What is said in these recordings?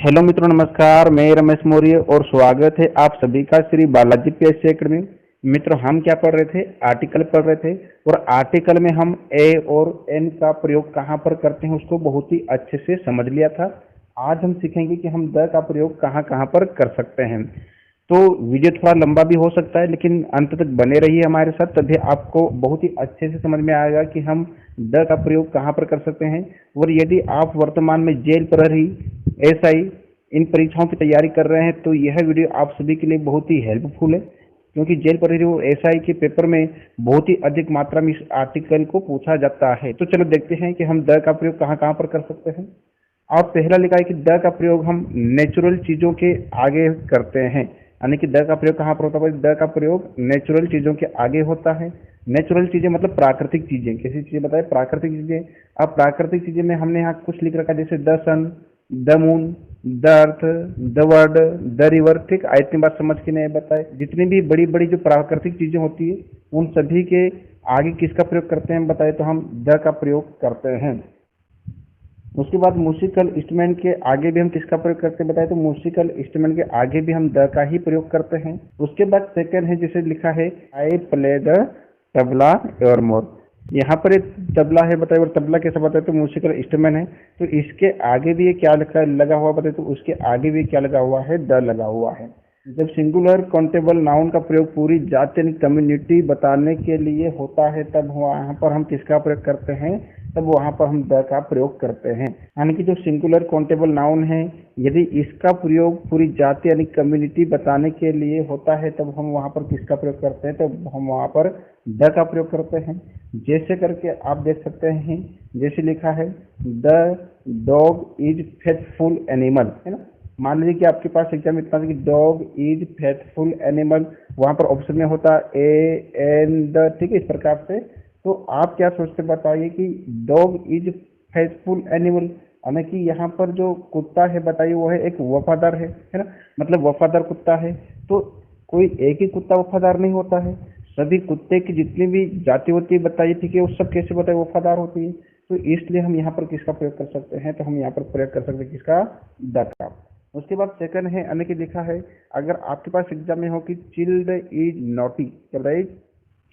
Hello मित्रों, नमस्कार। मैं रमेश मौर्य और स्वागत है आप सभी का श्री बालाजी पीएससी एकेडमी। मित्रों, हम क्या पढ़ रहे थे? आर्टिकल पढ़ रहे थे और आर्टिकल में हम ए और एन का प्रयोग कहाँ पर करते हैं उसको बहुत ही अच्छे से समझ लिया था। आज हम सीखेंगे कि हम द का प्रयोग कहाँ कहाँ पर कर सकते हैं। तो वीडियो थोड़ा लंबा भी हो सकता है, लेकिन अंत तक बने रहिए हमारे साथ, तभी आपको बहुत ही अच्छे से समझ में आएगा कि हम द का प्रयोग कहाँ पर कर सकते हैं। और यदि आप वर्तमान में जेल प्रहरी, एसआई इन परीक्षाओं की तैयारी कर रहे हैं तो यह वीडियो आप सभी के लिए बहुत ही हेल्पफुल है, क्योंकि जेल प्रहरी और एसआई के पेपर में बहुत ही अधिक मात्रा में इस आर्टिकल को पूछा जाता है। तो चलो देखते हैं कि हम द का प्रयोग कहाँ कहाँ पर कर सकते हैं। और पहला लिखा है कि द का प्रयोग हम नेचुरल चीजों के आगे करते हैं, यानी कि द का प्रयोग कहाँ पर होता है? द का प्रयोग नेचुरल चीजों के आगे होता है। नेचुरल चीजें मतलब प्राकृतिक चीजें। कैसी चीजें बताए? प्राकृतिक चीजें। अब प्राकृतिक चीजें में हमने यहाँ कुछ लिख रखा है, जैसे the sun, the moon, the earth, the world, the river. ठीक, इतनी बात समझ के नहीं बताए। जितनी भी बड़ी बड़ी जो प्राकृतिक चीजें होती है उन सभी के आगे किसका प्रयोग करते हैं बताए? तो हम द का प्रयोग करते हैं। उसके बाद म्यूजिकल इंस्ट्रूमेंट के आगे भी हम किसका प्रयोग करते हैं बताए? तो म्यूजिकल इंस्ट्रूमेंट के आगे भी हम द का ही प्रयोग करते हैं। उसके बाद सेकंड है, जिसे लिखा है आई प्ले द तबला और मोर। यहाँ पर एक तबला है बताए, और तबला कैसा बताए? तो म्यूजिकल इंस्ट्रूमेंट है। तो इसके आगे भी ये क्या लिखा लगा हुआ बताए? तो उसके आगे भी क्या लगा हुआ है? द लगा हुआ है। जब सिंगुलर काउंटेबल नाउन का प्रयोग पूरी जाति यानी कम्युनिटी बताने के लिए होता है, तब वहां पर हम किसका प्रयोग करते हैं? तब वहां पर हम द का प्रयोग करते हैं। यानी कि जो सिंगुलर काउंटेबल नाउन है, यदि इसका प्रयोग पूरी जाति यानी कम्युनिटी बताने के लिए होता है, तब हम वहां पर किसका प्रयोग करते हैं? तब हम वहां पर द का प्रयोग करते हैं। जैसे करके आप देख सकते हैं, जैसे लिखा है the dog is faithful animal, है ना। मान लीजिए कि आपके पास एग्जाम इतना है कि डॉग इज फेथफुल एनिमल, वहां पर ऑप्शन में होता ए एन द। ठीक है, इस प्रकार से। तो आप क्या सोचते बताइए कि डॉग इज फेथफुल एनिमल, यानी कि यहाँ पर जो कुत्ता है बताइए वो है एक वफादार है ना, मतलब वफादार कुत्ता है। तो कोई एक ही कुत्ता वफादार नहीं होता है, सभी कुत्ते की जितनी भी जाति होती है बताइए, ठीक है, वो सब कैसे बताइए वफादार होती है। तो इसलिए हम यहाँ पर किसका प्रयोग कर सकते हैं? तो हम यहाँ पर प्रयोग कर सकते हैं किसका? द का। उसके बाद सेकंड है, यानी कि लिखा है, अगर आपके पास एग्जाम में हो कि चिल्ड इज नॉटी, क्या बताइए?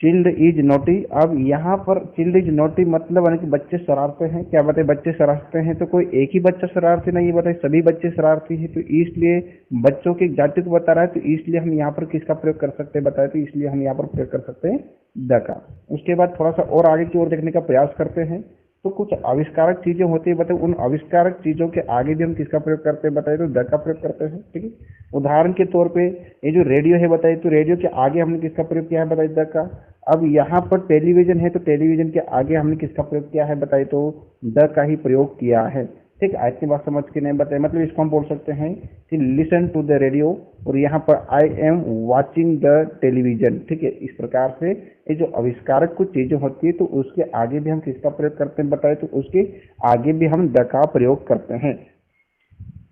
Chilled is naughty. अब यहाँ पर चिल्ड इज नॉटी मतलब यानी कि बच्चे शरारते हैं। क्या बताए? बच्चे शरारते हैं। तो कोई एक ही बच्चा शरारती नहीं है बताए, सभी बच्चे शरारती हैं। तो इसलिए बच्चों की जाति को बता रहा है, तो इसलिए हम यहाँ पर किसका प्रयोग कर सकते हैं बताए? तो इसलिए हम यहाँ पर प्रयोग कर सकते हैं द का। उसके बाद थोड़ा सा और आगे की ओर देखने का प्रयास करते हैं। तो कुछ आविष्कारक चीजें होती है बताए, उन आविष्कारक चीजों के आगे भी हम किसका प्रयोग करते हैं बताए? तो द का प्रयोग करते हैं। ठीक है, उदाहरण के तौर पे ये जो रेडियो है बताइए, तो रेडियो के आगे हमने किसका प्रयोग किया है बताइए? द का। अब यहाँ पर टेलीविजन है, तो टेलीविजन के आगे हमने किसका प्रयोग किया है बताइए? तो द का ही प्रयोग किया है। ठीक, आज की बात समझ के नहीं बताए, मतलब इसको हम बोल सकते हैं कि लिसन टू द रेडियो, और यहाँ पर I am watching the television. ठीक है, इस प्रकार से ये जो आविष्कारक कुछ चीजें होती है तो उसके आगे भी हम किसका प्रयोग करते हैं बताए? तो उसके आगे भी हम द का प्रयोग करते हैं।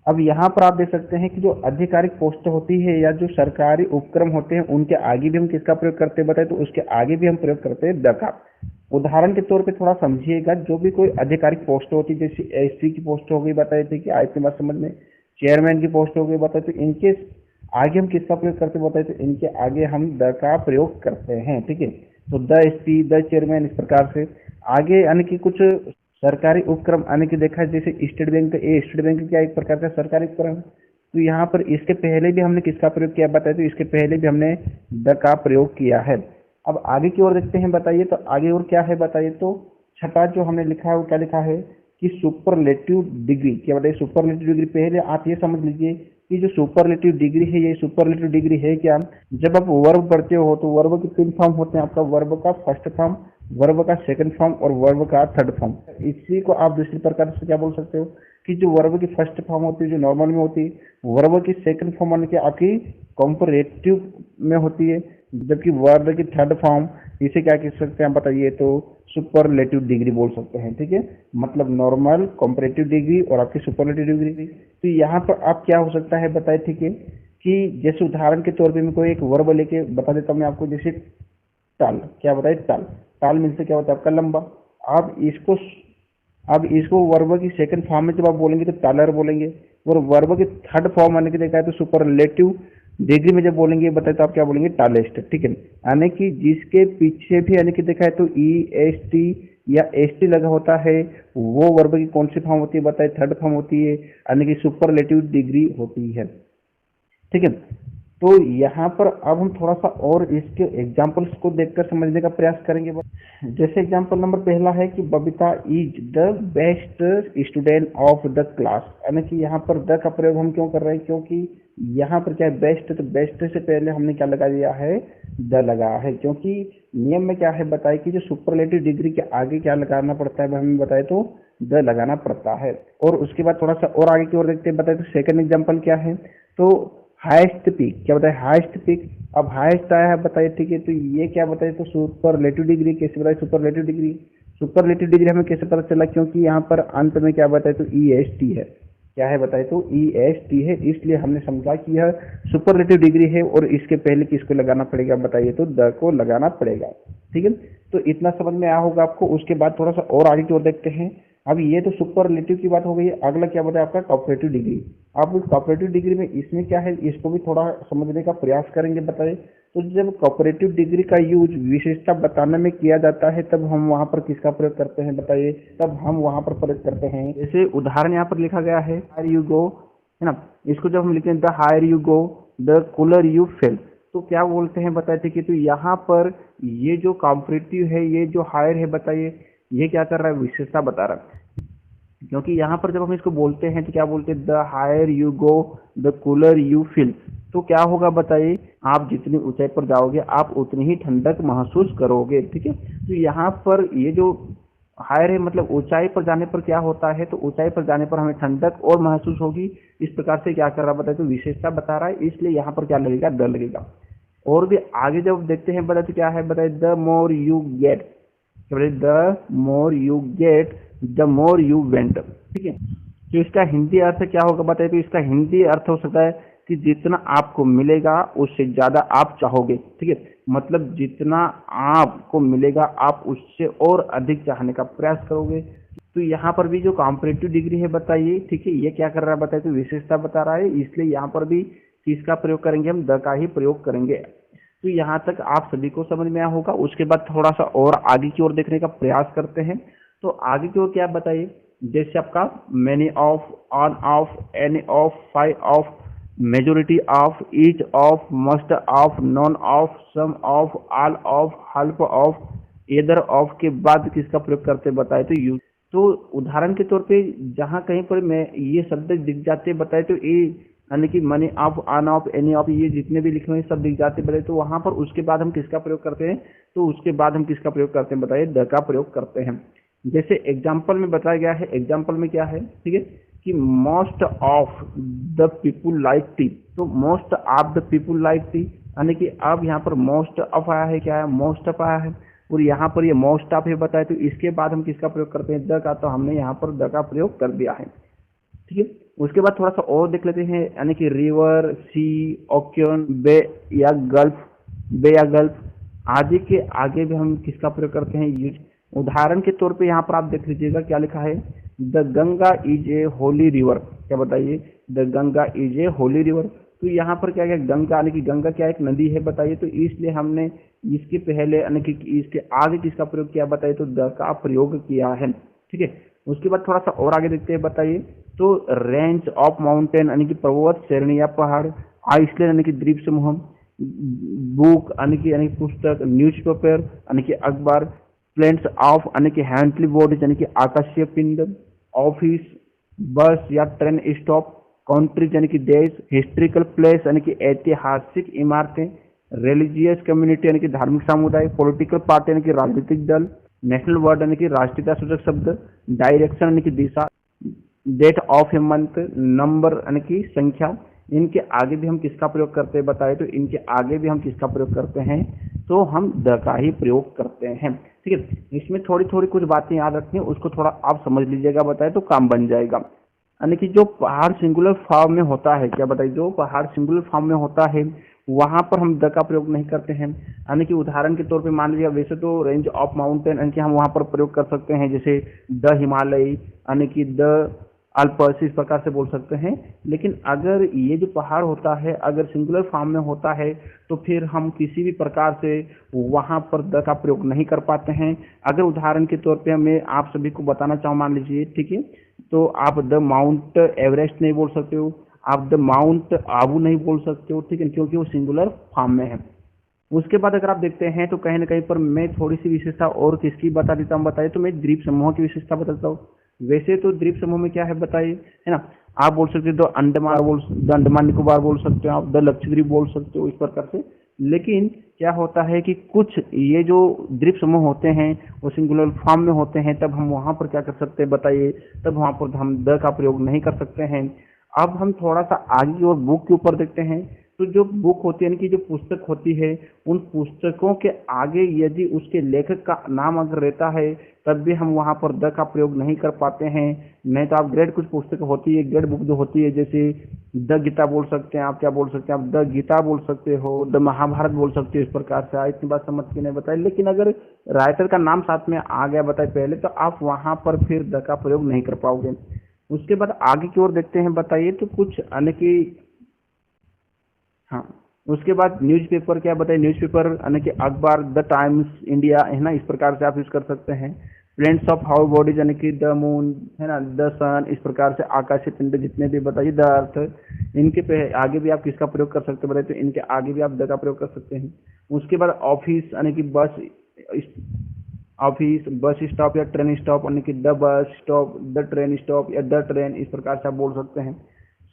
अब यहाँ पर आप देख सकते हैं कि जो आधिकारिक पोस्ट होती है या जो सरकारी उपक्रम होते हैं उनके आगे भी हम किसका प्रयोग करते हैं बताए? तो उसके आगे भी हम प्रयोग करते हैं द का। उदाहरण के तौर पे थोड़ा समझिएगा, जो भी कोई आधिकारिक पोस्ट होती है, जैसे एसपी की पोस्ट हो गई बताए थे कि आज के बात समझ में, चेयरमैन की पोस्ट हो गई बताए, तो इनके आगे हम किसका प्रयोग करते बताए? तो इनके आगे हम द का प्रयोग करते हैं। ठीक है, तो द एसपी, द चेयरमैन, इस प्रकार से आगे, यानी कि कुछ सरकारी उपक्रम आने की देखा है, जैसे स्टेट बैंक। स्टेट बैंक क्या एक प्रकार का सरकारी उपक्रम है। तो यहाँ पर इसके पहले भी हमने किसका प्रयोग किया बताए? तो इसके पहले भी हमने द का प्रयोग किया है। अब आगे की ओर देखते हैं बताइए, तो आगे और क्या है बताइए? तो छठा जो हमने लिखा है वो क्या लिखा है कि सुपरलेटिव डिग्री। क्या बताइए? Superlative degree. पहले आप ये समझ लीजिए कि जो सुपरलेटिव डिग्री है, ये सुपरलेटिव डिग्री है क्या? जब आप वर्ब पढ़ते हो तो वर्ब के तीन फॉर्म होते हैं आपका, वर्ब का फर्स्ट फॉर्म, वर्ब का सेकंड फॉर्म और वर्ब का थर्ड फॉर्म। इसी को आप दूसरी प्रकार से क्या बोल सकते हो कि जो वर्ब की फर्स्ट फॉर्म होती है जो नॉर्मल में होती है, वर्ब की सेकंड फॉर्म यानी कि आपकी कंपैरेटिव में होती है, जबकि वर्ब की थर्ड फॉर्म, इसे क्या कह सकते हैं बताइए? तो सुपरलेटिव डिग्री बोल सकते हैं। ठीक है, मतलब नॉर्मल, कंपैरेटिव डिग्री और आपकी सुपरलेटिव डिग्री। तो यहाँ पर आप क्या हो सकता है बताइए? ठीक है, कि जैसे उदाहरण के तौर पे मैं कोई एक वर्ब लेके बता देता हूँ मैं आपको, जैसे टाल। क्या बताइए? टाल। टाल मीन से क्या होता है आपका? लंबा। आप इसको वर्ब की सेकंड फॉर्म में जब आप बोलेंगे तो टालर बोलेंगे। और वर्ब की थर्ड फॉर्म यानी कि देखा है तो सुपरलेटिव डिग्री में जब बोलेंगे बताए तो आप क्या बोलेंगे, टालेस्ट। ठीक है, यानी कि जिसके पीछे भी यानी कि देखा है तो ई एस टी या एस टी लगा होता है वो वर्ब की कौन सी फॉर्म होती है बताए, थर्ड फॉर्म होती है, यानी कि सुपरलेटिव डिग्री होती है। ठीक है, तो यहाँ पर अब हम थोड़ा सा और इसके एग्जाम्पल्स को देखकर समझने का प्रयास करेंगे। जैसे एग्जाम्पल नंबर पहला है कि Babita is the best student of the class, यानी कि यहाँ पर द का प्रयोग हम क्यों कर रहे हैं, क्योंकि यहाँ पर क्या है बेस्ट, तो बेस्ट से पहले हमने क्या लगा दिया है, द लगा है, क्योंकि नियम में क्या है बताए कि जो सुपरलेटिव डिग्री के आगे क्या लगाना पड़ता है हमें बताए तो द लगाना पड़ता है। और उसके बाद थोड़ा सा और आगे की ओर देखते हैं, बताए तो सेकंड एग्जाम्पल क्या है, तो हाईएस्ट पीक, क्या बताए हाईएस्ट पीक, अब हाईएस्ट आया है बताइए। ठीक है, तो ये क्या बताइए तो सुपरलेटिव डिग्री, कैसे बताए सुपरलेटिव डिग्री, सुपरलेटिव डिग्री हमें कैसे पता चला, क्योंकि यहाँ पर अंत में क्या बताए तो ई एस टी है, क्या है बताए तो ई एस टी है, इसलिए हमने समझा कि यह सुपरलेटिव डिग्री है और इसके पहले किसको लगाना पड़ेगा बताइए तो द को लगाना पड़ेगा। ठीक है, तो इतना समझ में आया होगा आपको। उसके बाद थोड़ा सा और आगे की ओर देखते हैं। अब ये तो सुपरलेटिव की बात हो गई है, अगला क्या बताया आपका कॉपरेटिव डिग्री। अब कॉपरेटिव डिग्री में इसमें क्या है, इसको भी थोड़ा समझने का प्रयास करेंगे बताइए। तो जब कॉपरेटिव डिग्री का यूज विशेषता बताने में किया जाता है तब हम वहां पर किसका प्रयोग करते हैं बताइए, तब हम वहां पर प्रयोग करते हैं, जैसे उदाहरण यहाँ पर लिखा गया है हायर यू गो, है ना, इसको जब हम लिखते हैं the higher you go the cooler you feel, तो क्या बोलते हैं बताए थे कि तो यहाँ पर ये जो कॉम्परेटिव है, ये जो हायर है बताइए, ये क्या कर रहा है, विशेषता बता रहा है। क्योंकि यहाँ पर जब हम इसको बोलते हैं तो क्या बोलते हैं, the higher you go the cooler you feel, तो क्या होगा बताइए, आप जितनी ऊंचाई पर जाओगे आप उतनी ही ठंडक महसूस करोगे। ठीक है, तो यहाँ पर ये जो हायर है मतलब ऊंचाई पर जाने पर क्या होता है, तो ऊंचाई पर जाने पर हमें ठंडक और महसूस होगी, इस प्रकार से क्या कर रहा है बताइए तो विशेषता बता रहा है, इसलिए यहाँ पर क्या लगेगा, द लगेगा। और भी आगे जब देखते हैं बताए तो क्या है बताइए, the more you get, the more you get the more you went. ठीक है, तो इसका हिंदी अर्थ क्या होगा बताइए, तो इसका हिंदी अर्थ हो सकता है कि जितना आपको मिलेगा उससे ज्यादा आप चाहोगे। ठीक है, मतलब जितना आपको मिलेगा आप उससे और अधिक चाहने का प्रयास करोगे। तो यहाँ पर भी जो कॉम्परेटिव डिग्री है बताइए, ठीक है, ये क्या कर रहा है बताइए तो विशेषता बता रहा है, इसलिए यहाँ पर भी किसका प्रयोग करेंगे, हम द का ही प्रयोग करेंगे। तो यहाँ तक आप सभी को समझ में आया होगा। उसके बाद थोड़ा सा और आगे की ओर देखने का प्रयास करते हैं। तो आगे की ओर क्या बताइए, जैसे आपका many of, one of, any of, five of, majority of, each of, most of, none of, some of, all of, half of, either of के बाद किसका प्रयोग करते बताए तो यूज। तो उदाहरण के तौर पे जहां कहीं पर मैं ये शब्द दिख जाते बताए तो ए, यानी कि money of, one of, any of, ये जितने भी लिखे हुए सब दिख जाते बताए, तो वहां पर उसके बाद हम किसका प्रयोग करते हैं, तो उसके बाद हम किसका प्रयोग करते हैं बताइए, द का प्रयोग करते हैं। जैसे एग्जाम्पल में बताया गया है, एग्जाम्पल में क्या है, ठीक है, कि most of the people like tea, तो most of the people like tea, यानी कि अब यहाँ पर मोस्ट ऑफ आया है, क्या है, मोस्ट ऑफ आया है, और यहाँ पर ये मोस्ट ऑफ है बताए, तो इसके बाद हम किसका प्रयोग करते हैं, द का, तो हमने यहाँ पर द का प्रयोग कर दिया है। ठीक है, उसके बाद थोड़ा सा और देख लेते हैं, यानी कि रिवर, सी, ओकेन, बे या गल्फ, बे या गल्फ आदि के आगे भी हम किसका प्रयोग करते हैं, यूज। उदाहरण के तौर पे यहाँ पर आप देख लीजिएगा क्या लिखा है, the Ganga is a Holi river, क्या बताइए, the Ganga is a Holi river. तो यहाँ पर क्या है, गंगा यानी कि गंगा क्या एक नदी है बताइए, तो इसलिए हमने इसके पहले यानी कि इसके आगे किसका प्रयोग किया बताइए, तो द का प्रयोग किया है। ठीक है, उसके बाद थोड़ा सा और आगे देखते हैं बताइए, तो रेंज ऑफ माउंटेन यानी कि पर्वत श्रेणी या पहाड़, आइसलैंड यानी कि द्वीप समूह, बुक यानी कि पुस्तक, न्यूज़पेपर यानी कि अखबार, प्लेन्स ऑफ यानी कि हेवनली बॉडीज यानी कि आकाशीय पिंड, ऑफिस, बस या ट्रेन स्टॉप, कंट्रीज यानी कि देश, हिस्ट्रिकल प्लेस यानी कि ऐतिहासिक इमारतें, रिलीजियस कम्युनिटी यानी कि धार्मिक समुदाय, पॉलिटिकल पार्टी यानी कि राजनीतिक दल, नेशनल वर्ड यानी कि राष्ट्रीयता सूचक शब्द, डायरेक्शन यानी कि दिशा, date of a month, number यानी कि संख्या। इनके आगे भी हम किसका प्रयोग करते हैं बताए, तो इनके आगे भी हम किसका प्रयोग करते हैं, तो हम द का ही प्रयोग करते हैं। ठीक है, इसमें थोड़ी थोड़ी कुछ बातें याद रखनी है, उसको थोड़ा आप समझ लीजिएगा बताए तो काम बन जाएगा। यानी कि जो पहाड़ सिंगुलर फॉर्म में होता है, क्या बताइए, जो पहाड़ सिंगुलर फॉर्म में होता है वहां पर हम द का प्रयोग नहीं करते हैं। यानी कि उदाहरण के तौर पे मान लीजिए, वैसे तो रेंज ऑफ माउंटेन यानी कि हम वहां पर प्रयोग कर सकते हैं, जैसे द हिमालय, यानी कि द अल्पस इस प्रकार से बोल सकते हैं। लेकिन अगर ये जो पहाड़ होता है अगर सिंगुलर फॉर्म में होता है तो फिर हम किसी भी प्रकार से वहाँ पर द का प्रयोग नहीं कर पाते हैं। अगर उदाहरण के तौर पे मैं आप सभी को बताना चाहूँ, मान लीजिए, ठीक है, तो आप द माउंट एवरेस्ट नहीं बोल सकते हो, आप द माउंट आबू नहीं बोल सकते हो, ठीक है, क्योंकि वो सिंगुलर फॉर्म में है। उसके बाद अगर आप देखते हैं तो कहीं ना कहीं पर मैं थोड़ी सी विशेषता और किसकी बता देता हूँ, बताइए, तो मैं द्वीप समूह की विशेषता बताता हूँ। वैसे तो द्वीप समूह में क्या है बताइए, है ना, आप बोल सकते हो द अंडमान निकोबार बोल सकते हो, आप द लक्षद्वीप बोल सकते हो, इस प्रकार से। लेकिन क्या होता है कि कुछ ये जो द्वीप समूह होते हैं वो सिंगुलर फॉर्म में होते हैं, तब हम वहां पर क्या कर सकते हैं बताइए, तब वहां पर हम द का प्रयोग नहीं कर सकते हैं। अब हम थोड़ा सा आगे और बुक के ऊपर देखते हैं। तो जो बुक होती है, यानी कि जो पुस्तक होती है, उन पुस्तकों के आगे यदि उसके लेखक का नाम अगर रहता है तब भी हम वहां पर द का प्रयोग नहीं कर पाते हैं। नहीं तो आप ग्रेड कुछ पुस्तक होती है, ग्रेड बुक जो होती है, जैसे द गीता बोल सकते हैं, आप क्या बोल सकते हैं, आप द गीता बोल सकते हो, द महाभारत बोल सकते हो, इस प्रकार से। इतनी बात समझ के नहीं बताए। लेकिन अगर राइटर का नाम साथ में आ गया बताए पहले, तो आप वहां पर फिर द का प्रयोग नहीं कर पाओगे। उसके बाद आगे की ओर देखते हैं, बताइए, तो कुछ अन्य की, हाँ, उसके बाद न्यूज़पेपर क्या बताइए, न्यूज़पेपर यानी कि अखबार, द टाइम्स इंडिया, है ना, इस प्रकार से आप यूज कर सकते हैं। प्लेन्स ऑफ हाउ बॉडीज यानी कि द मून, है ना, द सन, इस प्रकार से आकाशीय पिंड जितने भी बताइए, द अर्थ, इनके आगे भी आप किसका प्रयोग कर सकते हैं बताइए, तो इनके आगे भी आप द का प्रयोग कर सकते हैं। उसके बाद ऑफिस यानी कि बस, ऑफिस, बस स्टॉप या ट्रेन स्टॉप, यानी कि the bus stop, the train stop या द ट्रेन, इस प्रकार से आप बोल सकते हैं।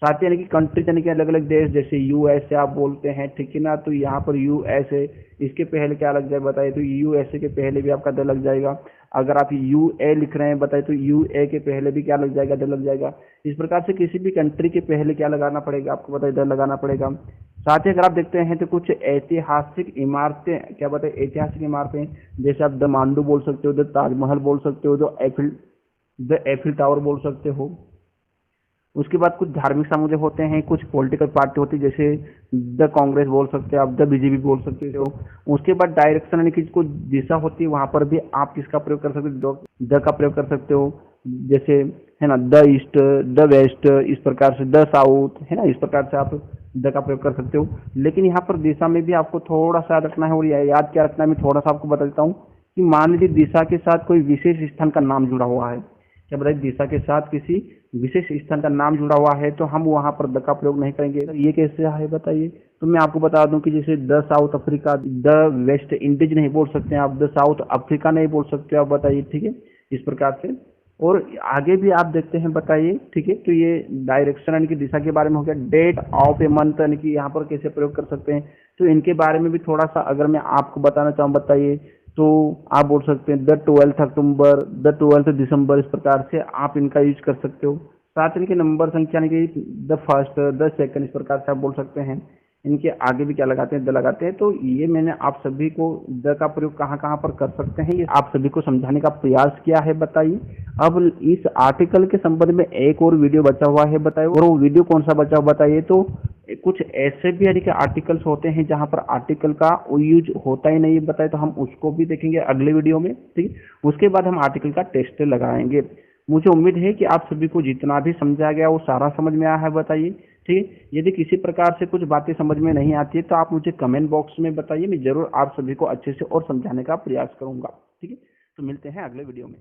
साथ ही यानी कि कंट्री यानी कि अलग अलग देश, जैसे यूएसए आप बोलते हैं, ठीक है ना, तो यहाँ पर यूएसए, इसके पहले क्या लग जाए बताइए, तो यूएसए के पहले भी आपका द लग जाएगा। अगर आप यूए लिख रहे हैं बताइए, तो यूए के पहले भी क्या लग जाएगा, द लग जाएगा। इस प्रकार से किसी भी कंट्री के पहले क्या लगाना पड़ेगा आपको बताइए, द लगाना पड़ेगा। साथ ही अगर आप देखते हैं तो कुछ ऐतिहासिक इमारतें, क्या बताइए, ऐतिहासिक इमारतें, जैसे आप द मांडू बोल सकते हो, द ताजमहल बोल सकते हो, द एफिल टावर बोल सकते हो। उसके बाद कुछ धार्मिक सामूहिक होते हैं, कुछ पॉलिटिकल पार्टी होती है, जैसे द कांग्रेस बोल सकते हो, आप द बीजेपी बोल सकते हो। उसके बाद डायरेक्शन यानी कि कुछ दिशा होती है, वहां पर भी आप किसका प्रयोग कर सकते हो, द का प्रयोग कर सकते हो। जैसे, है ना, द ईस्ट, द वेस्ट, इस प्रकार से, द साउथ, है ना, इस प्रकार से आप द का प्रयोग कर सकते हो। लेकिन यहाँ पर दिशा में भी आपको थोड़ा सा याद रखना है, और याद क्या रखना है, मैं थोड़ा सा आपको बता देता हूँ कि मान लीजिए दिशा के साथ कोई विशेष स्थान का नाम जुड़ा हुआ है, क्या बताइए, दिशा के साथ किसी विशेष स्थान का नाम जुड़ा हुआ है, तो हम वहां पर द का प्रयोग नहीं करेंगे। तो ये कैसे है बताइए, तो मैं आपको बता दूं कि जैसे the south Africa, the West Indies नहीं बोल सकते हैं आप, द साउथ अफ्रीका नहीं बोल सकते आप, बताइए, ठीक है, इस प्रकार से। और आगे भी आप देखते हैं, बताइए, ठीक है, तो ये डायरेक्शन यानी कि दिशा के बारे में हो गया। डेट ऑफ ए मंथ यानी कि यहाँ पर कैसे प्रयोग कर सकते हैं, तो इनके बारे में भी थोड़ा सा अगर मैं आपको बताना चाहूँ, बताइए, तो आप बोल सकते हैं द 12 अक्टूबर, द 12 दिसंबर, इस प्रकार से आप इनका यूज कर सकते हो। साथ इनके नंबर संख्या यानी कि द फर्स्ट, द सेकंड, इस प्रकार से आप बोल सकते हैं। इनके आगे भी क्या लगाते हैं, द लगाते हैं। तो ये मैंने आप सभी को द का प्रयोग कहाँ कहाँ पर कर सकते हैं, ये आप सभी को समझाने का प्रयास किया है, बताइए। अब इस आर्टिकल के संबंध में एक और वीडियो बचा हुआ है, बताइए, और वो वीडियो कौन सा बचा हुआ बताइए। तो कुछ ऐसे भी यानी कि आर्टिकल्स होते हैं जहां पर आर्टिकल का यूज होता ही नहीं बताए, तो हम उसको भी देखेंगे अगले वीडियो में, ठीक है। उसके बाद हम आर्टिकल का टेस्ट लगाएंगे। मुझे उम्मीद है कि आप सभी को जितना भी समझा गया वो सारा समझ में आया है, बताइए, ठीक है। यदि किसी प्रकार से कुछ बातें समझ में नहीं आती है तो आप मुझे कमेंट बॉक्स में बताइए, मैं जरूर आप सभी को अच्छे से और समझाने का प्रयास करूंगा, ठीक है। तो मिलते हैं अगले वीडियो में।